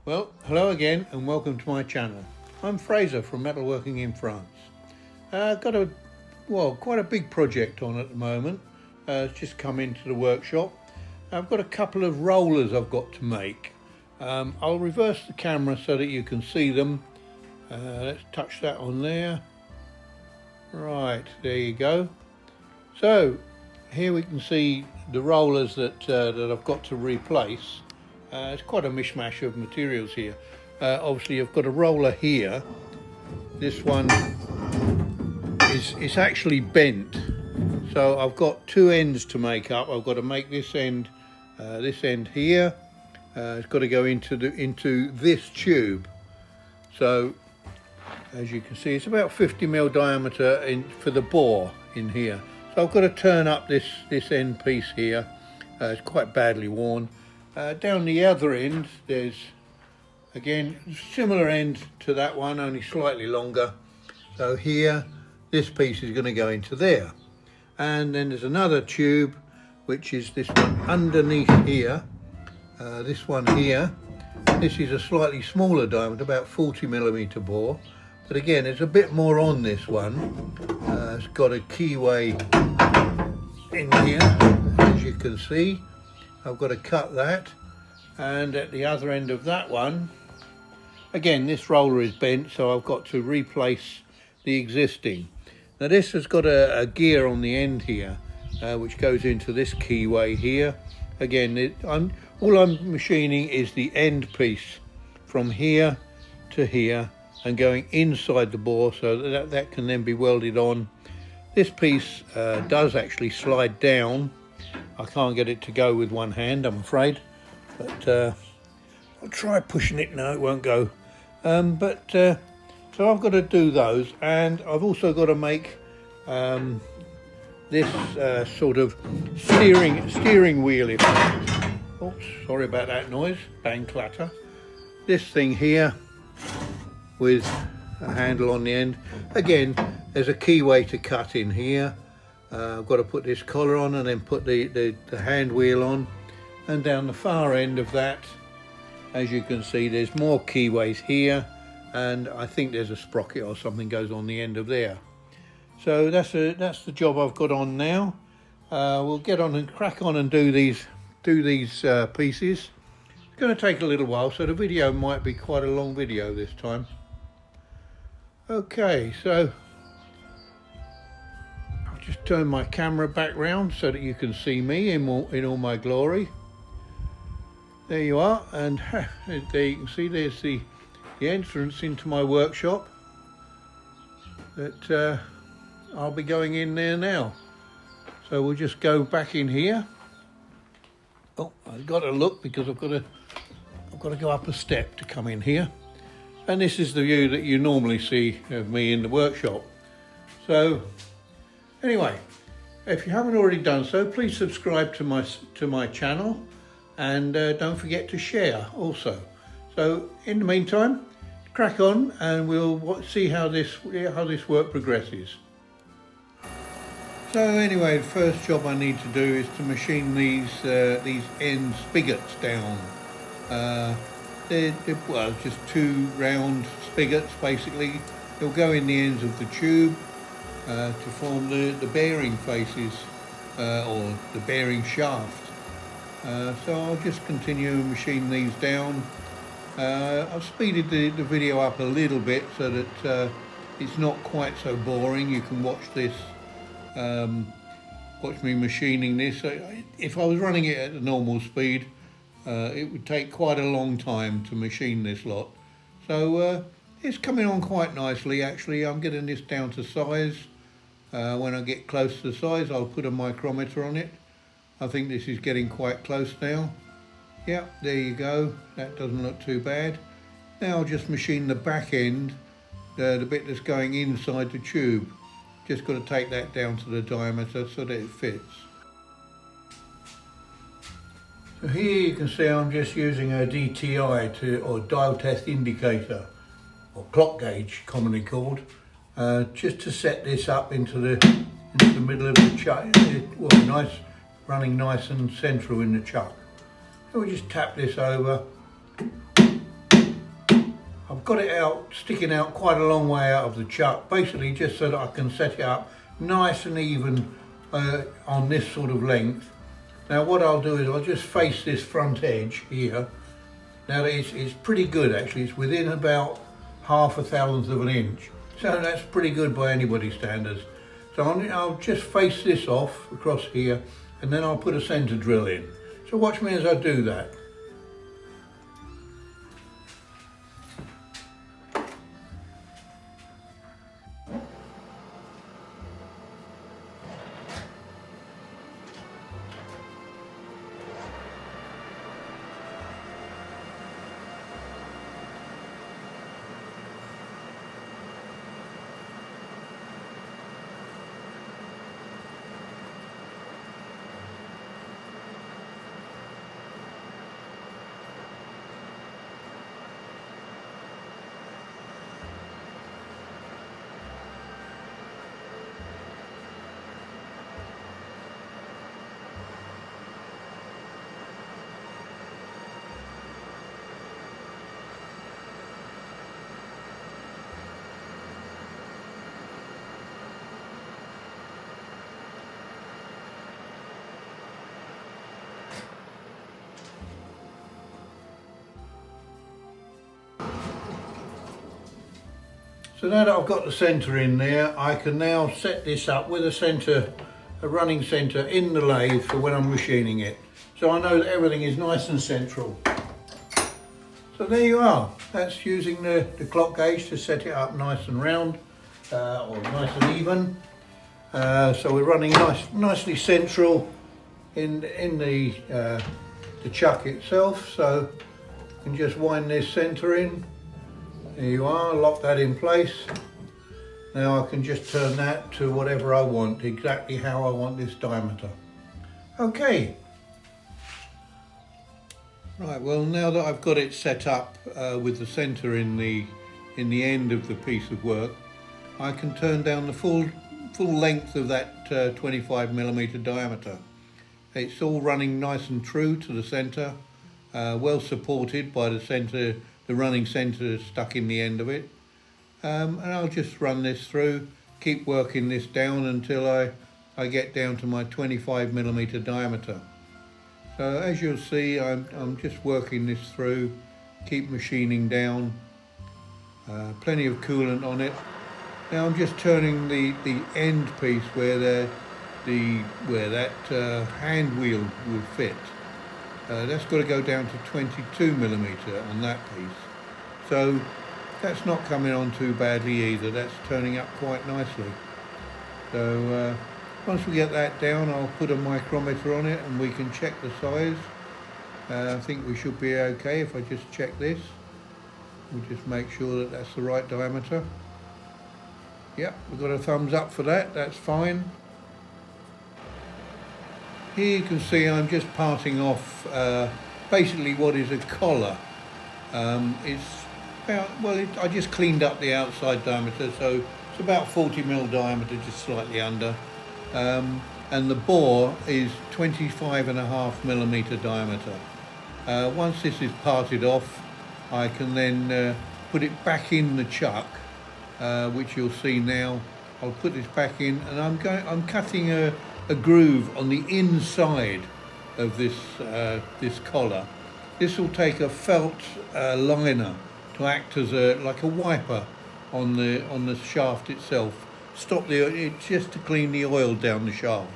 Well, hello again and welcome to my channel. I'm Fraser from Metalworking in France. I've got quite a big project on at the moment. It's just come into the workshop. I've got a couple of rollers I've got to make. I'll reverse the camera so that you can see them. Let's touch that on there. Right, there you go. So here we can see the rollers that I've got to replace. It's quite a mishmash of materials here. Obviously I've got a roller here. This one is actually bent. So I've got two ends to make up. I've got to make this end here. It's got to go into this tube. So as you can see, it's about 50mm diameter for the bore in here. So I've got to turn up this end piece here. It's quite badly worn. Down the other end, there's again similar end to that one, only slightly longer. So here, this piece is going to go into there, and then there's another tube, which is this one underneath here. This one here. This is a slightly smaller diameter, about 40mm bore, but again, there's a bit more on this one. It's got a keyway in here, as you can see. I've got to cut that, and at the other end of that one, again this roller is bent, so I've got to replace the existing. Now this has got a gear on the end here, which goes into this keyway here. Again, all I'm machining is the end piece from here to here and going inside the bore, so that can then be welded on. This piece does actually slide down. I can't get it to go with one hand, I'm afraid, but I'll try pushing it. No, it won't go. So I've got to do those, and I've also got to make this sort of steering wheel effect. Oops, sorry about that noise, bang clatter. This thing here with a handle on the end. Again, there's a keyway to cut in here. I've got to put this collar on and then put the hand wheel on, and down the far end of that, as you can see, there's more keyways here, and I think there's a sprocket or something goes on the end of there. So that's the job I've got on now. We'll get on and crack on and do these pieces. It's going to take a little while, so the video might be quite a long video this time. Okay, so just turn my camera back round so that you can see me in all my glory. There you are, and there you can see there's the entrance into my workshop that I'll be going in there now. So we'll just go back in here. Oh, I've got to look because I've got to go up a step to come in here. And this is the view that you normally see of me in the workshop. So anyway, if you haven't already done so, please subscribe to my channel, and don't forget to share also. So in the meantime, crack on and we'll see how this work progresses. So anyway, the first job I need to do is to machine these end spigots down. They're just two round spigots basically. They'll go in the ends of the tube to form the bearing faces or the bearing shaft. So I'll just continue to machine these down. I've speeded the video up a little bit so that it's not quite so boring. You can watch this, watch me machining this. If I was running it at a normal speed, it would take quite a long time to machine this lot. So it's coming on quite nicely actually. I'm getting this down to size. When I get close to the size, I'll put a micrometer on it. I think this is getting quite close now. Yeah, there you go. That doesn't look too bad. Now I'll just machine the back end, the bit that's going inside the tube. Just got to take that down to the diameter so that it fits. So here you can see I'm just using a DTI or dial test indicator, or clock gauge commonly called, just to set this up into the middle of the chuck. Well, running nice and central in the chuck. So we just tap this over. I've got it out, sticking out quite a long way out of the chuck, basically just so that I can set it up nice and even on this sort of length. Now what I'll do is I'll just face this front edge here. Now it's pretty good actually, it's within about 1/1000th of an inch. So that's pretty good by anybody's standards. So I'll just face this off across here and then I'll put a centre drill in. So watch me as I do that. So now that I've got the centre in there, I can now set this up with a running centre in the lathe for when I'm machining it. So I know that everything is nice and central. So there you are. That's using the clock gauge to set it up nice and round, or nice and even. So we're running nicely central in the chuck itself. So you can just wind this centre in. There you are, lock that in place. Now I can just turn that to whatever I want, exactly how I want this diameter. Okay. Right, well now that I've got it set up with the centre in the end of the piece of work, I can turn down the full length of that 25mm diameter. It's all running nice and true to the centre, well supported by the running centre stuck in the end of it. And I'll just run this through, keep working this down until I get down to my 25mm diameter. So as you'll see, I'm just working this through, keep machining down, plenty of coolant on it. Now I'm just turning the end piece where that hand wheel will fit. That's got to go down to 22mm on that piece. So that's not coming on too badly either, that's turning up quite nicely. So once we get that down, I'll put a micrometer on it and we can check the size. I think we should be okay if I just check this. We'll just make sure that that's the right diameter. Yep, we've got a thumbs up for that, that's fine. Here you can see I'm just parting off basically what is a collar. It's about, I just cleaned up the outside diameter, so it's about 40mm diameter, just slightly under. And the bore is 25.5mm diameter. Once this is parted off, I can then put it back in the chuck, which you'll see now. I'll put this back in, and I'm cutting a groove on the inside of this collar. This will take a felt liner to act as like a wiper on the shaft itself. Stop it's just to clean the oil down the shaft.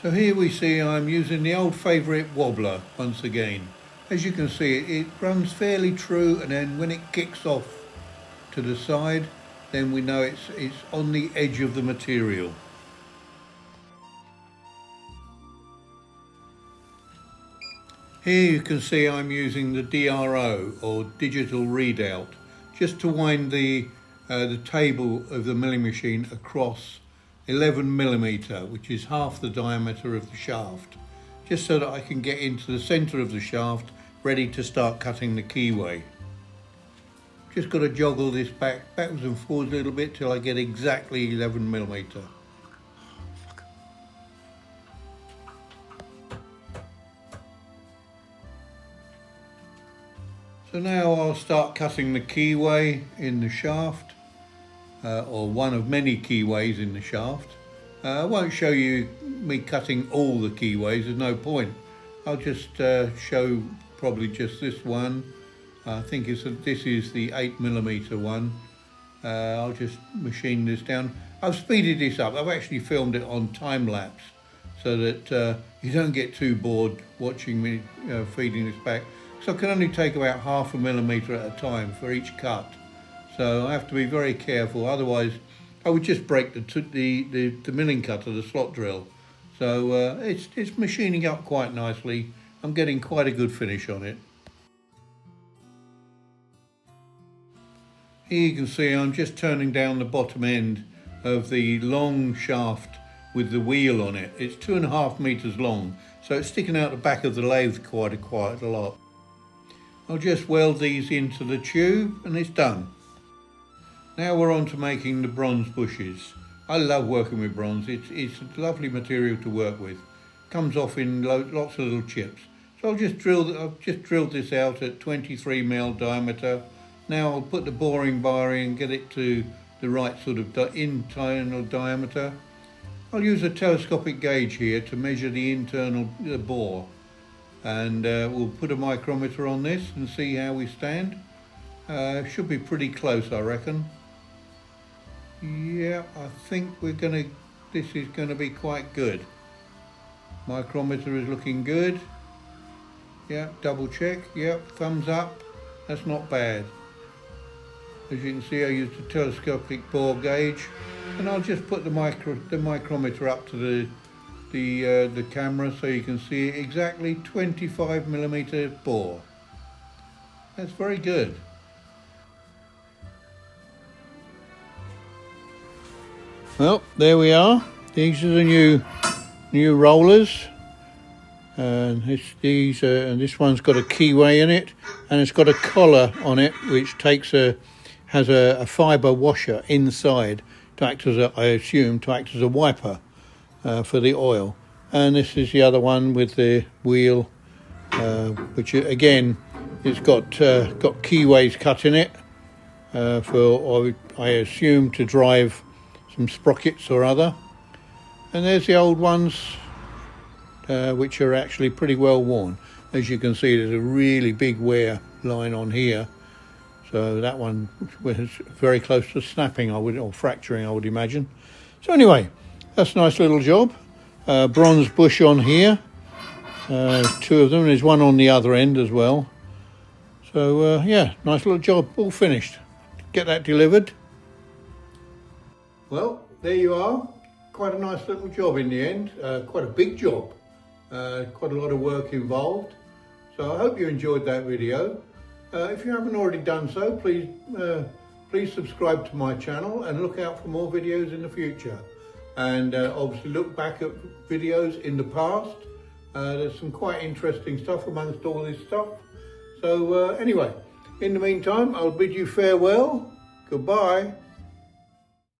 So here we see I'm using the old favourite wobbler once again. As you can see, it runs fairly true, and then when it kicks off to the side, then we know it's on the edge of the material. Here you can see I'm using the DRO, or digital readout, just to wind the table of the milling machine across 11mm, which is half the diameter of the shaft, just so that I can get into the centre of the shaft, ready to start cutting the keyway. Just got to joggle this backwards and forwards a little bit till I get exactly 11mm. So now I'll start cutting the keyway in the shaft, or one of many keyways in the shaft. I won't show you me cutting all the keyways, there's no point. I'll just show probably just this one. I think this is the 8mm one. I'll just machine this down. I've speeded this up. I've actually filmed it on time lapse so that you don't get too bored watching me feeding this back. So I can only take about 0.5 millimeter at a time for each cut. So I have to be very careful, otherwise I would just break the milling cutter, the slot drill. So it's machining up quite nicely. I'm getting quite a good finish on it. Here you can see I'm just turning down the bottom end of the long shaft with the wheel on it. It's 2.5 meters long, so it's sticking out the back of the lathe quite a lot. I'll just weld these into the tube and it's done. Now we're on to making the bronze bushes. I love working with bronze. It's a lovely material to work with. Comes off in lots of little chips. So I've just drilled this out at 23mm diameter. Now I'll put the boring bar in, get it to the right sort of internal diameter. I'll use a telescopic gauge here to measure the internal bore. And we'll put a micrometer on this and see how we stand. Should be pretty close, I reckon. Yeah, I think this is gonna be quite good. Micrometer is looking good. Yeah, double check. Yep, thumbs up. That's not bad. As you can see, I used a telescopic bore gauge, and I'll just put the micrometer up to the camera so you can see exactly 25mm bore. That's very good. Well, there we are. These are the new rollers. And this one's got a keyway in it, and it's got a collar on it which has a fibre washer inside to act as a wiper for the oil. And this is the other one with the wheel, which again it's got keyways cut in it for, I assume, to drive some sprockets or other. And there's the old ones, which are actually pretty well worn. As you can see, there's a really big wear line on here. So that one was very close to snapping, or fracturing, I would imagine. So anyway, that's a nice little job. Bronze bush on here. Two of them. There's one on the other end as well. So yeah, nice little job, all finished. Get that delivered. Well, there you are. Quite a nice little job in the end. Quite a big job. Quite a lot of work involved. So I hope you enjoyed that video. If you haven't already done so, please subscribe to my channel and look out for more videos in the future. And obviously look back at videos in the past. There's some quite interesting stuff amongst all this stuff. So anyway, in the meantime, I'll bid you farewell. Goodbye.